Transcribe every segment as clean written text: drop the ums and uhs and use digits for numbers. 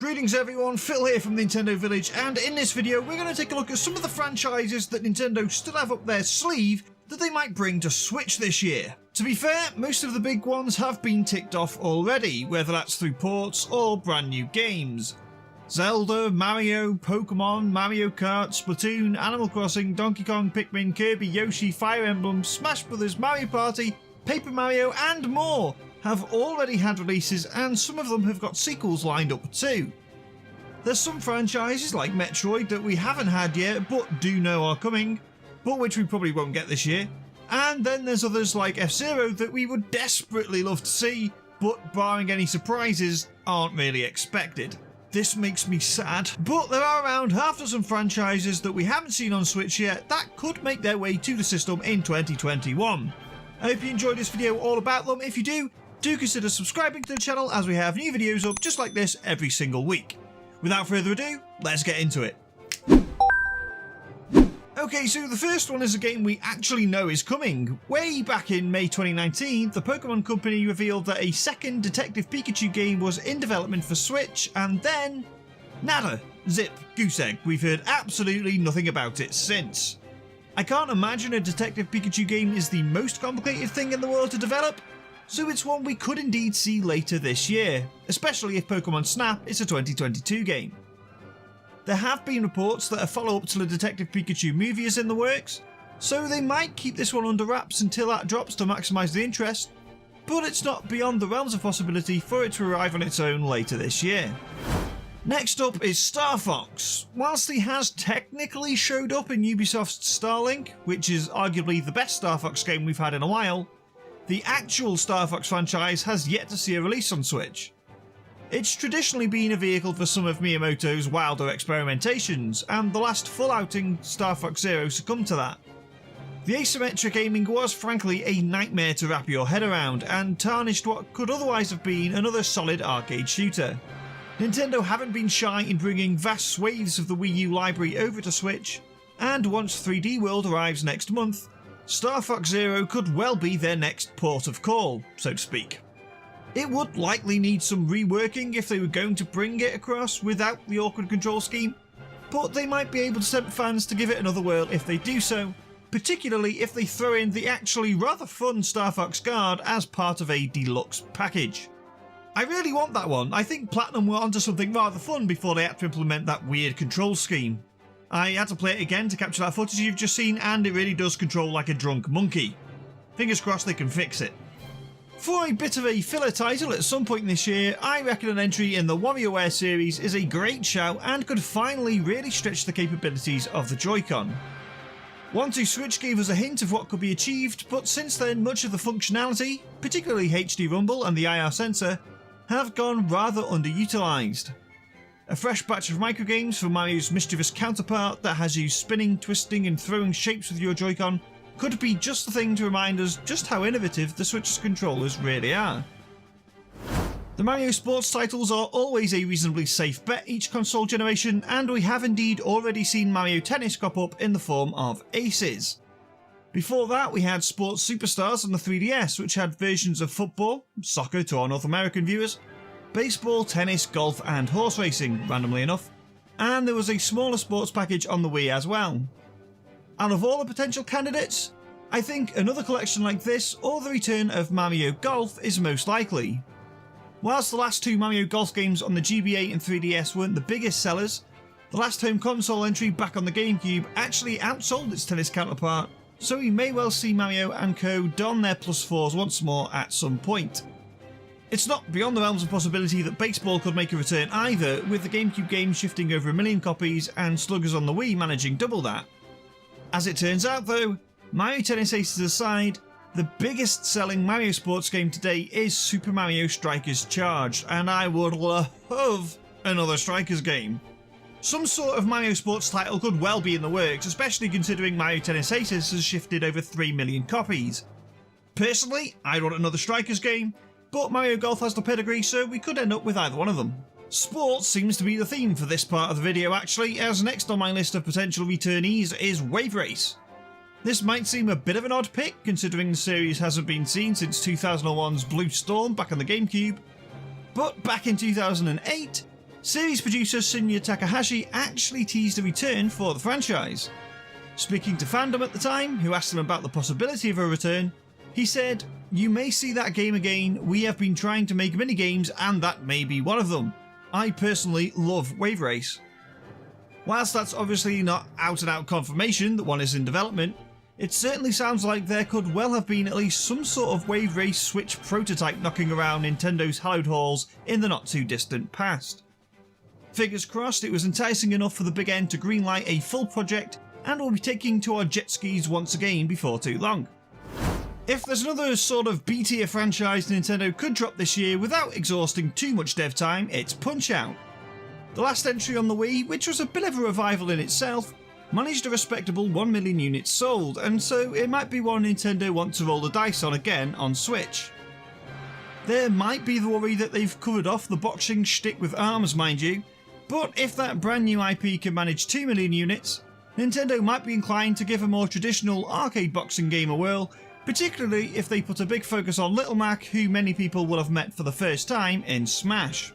Greetings everyone, Phil here from Nintendo Village, and in this video we're going to take a look at some of the franchises that Nintendo still have up their sleeve that they might bring to Switch this year. To be fair, most of the big ones have been ticked off already, whether that's through ports or brand new games. Zelda, Mario, Pokemon, Mario Kart, Splatoon, Animal Crossing, Donkey Kong, Pikmin, Kirby, Yoshi, Fire Emblem, Smash Bros, Mario Party, Paper Mario and more have already had releases, and some of them have got sequels lined up too. There's some franchises like Metroid that we haven't had yet but do know are coming, but which we probably won't get this year. And then there's others like F-Zero that we would desperately love to see, but barring any surprises, aren't really expected. This makes me sad, but there are around half a dozen franchises that we haven't seen on Switch yet that could make their way to the system in 2021. I hope you enjoyed this video all about them. If you do consider subscribing to the channel, as we have new videos up just like this every single week. Without further ado, let's get into it. Okay, so the first one is a game we actually know is coming. Way back in May 2019, the Pokemon Company revealed that a second Detective Pikachu game was in development for Switch, and then nada, zip, goose egg. We've heard absolutely nothing about it since. I can't imagine a Detective Pikachu game is the most complicated thing in the world to develop, so it's one we could indeed see later this year, especially if Pokemon Snap is a 2022 game. There have been reports that a follow-up to the Detective Pikachu movie is in the works, so they might keep this one under wraps until that drops to maximise the interest, but it's not beyond the realms of possibility for it to arrive on its own later this year. Next up is Starfox. Whilst he has technically showed up in Ubisoft's Starlink, which is arguably the best Starfox game we've had in a while, the actual Starfox franchise has yet to see a release on Switch. It's traditionally been a vehicle for some of Miyamoto's wilder experimentations, and the last full outing, Starfox Zero, succumbed to that. The asymmetric aiming was frankly a nightmare to wrap your head around, and tarnished what could otherwise have been another solid arcade shooter. Nintendo haven't been shy in bringing vast swathes of the Wii U library over to Switch, and once 3D World arrives next month, Starfox Zero could well be their next port of call, so to speak. It would likely need some reworking if they were going to bring it across without the awkward control scheme, but they might be able to tempt fans to give it another whirl if they do so, particularly if they throw in the actually rather fun Starfox Guard as part of a deluxe package. I really want that one. I think Platinum were onto something rather fun before they had to implement that weird control scheme. I had to play it again to capture that footage you've just seen, and it really does control like a drunk monkey. Fingers crossed they can fix it. For a bit of a filler title at some point this year, I reckon an entry in the WarioWare series is a great shout and could finally really stretch the capabilities of the Joy-Con. 1-2-Switch gave us a hint of what could be achieved, but since then much of the functionality, particularly HD Rumble and the IR sensor, have gone rather underutilised. A fresh batch of microgames for Mario's mischievous counterpart that has you spinning, twisting and throwing shapes with your Joy-Con could be just the thing to remind us just how innovative the Switch's controllers really are. The Mario sports titles are always a reasonably safe bet each console generation, and we have indeed already seen Mario Tennis crop up in the form of Aces. Before that we had Sports Superstars on the 3DS, which had versions of football, soccer to our North American viewers, baseball, tennis, golf and horse racing, randomly enough, and there was a smaller sports package on the Wii as well. Out of all the potential candidates, I think another collection like this or the return of Mario Golf is most likely. Whilst the last two Mario Golf games on the GBA and 3DS weren't the biggest sellers, the last home console entry back on the GameCube actually outsold its tennis counterpart, so we may well see Mario and co don their +4s once more at some point. It's not beyond the realms of possibility that baseball could make a return either, with the GameCube game shifting over 1 million copies and sluggers on the Wii managing double that. As it turns out though, Mario Tennis Aces aside, the biggest selling Mario sports game today is Super Mario Strikers Charged, and I would love another Strikers game. Some sort of Mario sports title could well be in the works, especially considering Mario Tennis Aces has shifted over 3 million copies. Personally, I'd want another Strikers game, but Mario Golf has the pedigree, so we could end up with either one of them. Sports seems to be the theme for this part of the video actually, as next on my list of potential returnees is Wave Race. This might seem a bit of an odd pick considering the series hasn't been seen since 2001's Blue Storm back on the GameCube, but back in 2008, series producer Shinya Takahashi actually teased a return for the franchise. Speaking to fandom at the time, who asked him about the possibility of a return, he said, "You may see that game again. We have been trying to make minigames and that may be one of them. I personally love Wave Race." Whilst that's obviously not out and out confirmation that one is in development, it certainly sounds like there could well have been at least some sort of Wave Race Switch prototype knocking around Nintendo's hallowed halls in the not too distant past. Fingers crossed it was enticing enough for the big end to greenlight a full project and we'll be taking to our jet skis once again before too long. If there's another sort of B-tier franchise Nintendo could drop this year without exhausting too much dev time, it's Punch-Out! The last entry on the Wii, which was a bit of a revival in itself, managed a respectable 1 million units sold, and so it might be one Nintendo want to roll the dice on again on Switch. There might be the worry that they've covered off the boxing shtick with ARMS, mind you, but if that brand new IP can manage 2 million units, Nintendo might be inclined to give a more traditional arcade boxing game a whirl, particularly if they put a big focus on Little Mac, who many people will have met for the first time in Smash.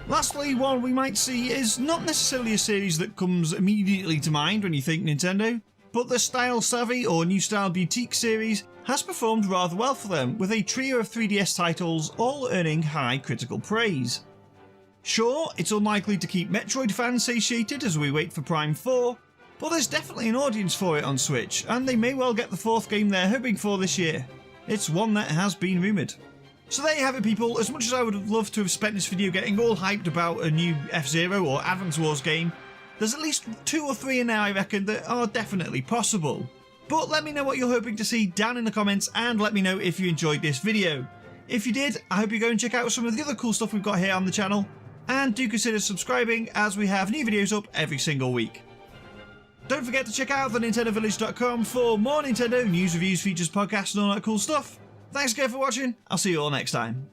Lastly, one we might see is not necessarily a series that comes immediately to mind when you think Nintendo, but the Style Savvy or New Style Boutique series has performed rather well for them, with a trio of 3DS titles all earning high critical praise. Sure, it's unlikely to keep Metroid fans satiated as we wait for Prime 4, but there's definitely an audience for it on Switch, and they may well get the fourth game they're hoping for this year. It's one that has been rumoured. So there you have it, people. As much as I would have loved to have spent this video getting all hyped about a new F-Zero or Advance Wars game, there's at least 2 or 3 in there I reckon that are definitely possible. But let me know what you're hoping to see down in the comments and let me know if you enjoyed this video. If you did, I hope you go and check out some of the other cool stuff we've got here on the channel, and do consider subscribing as we have new videos up every single week. Don't forget to check out thenintendovillage.com for more Nintendo news, reviews, features, podcasts and all that cool stuff. Thanks again for watching, I'll see you all next time.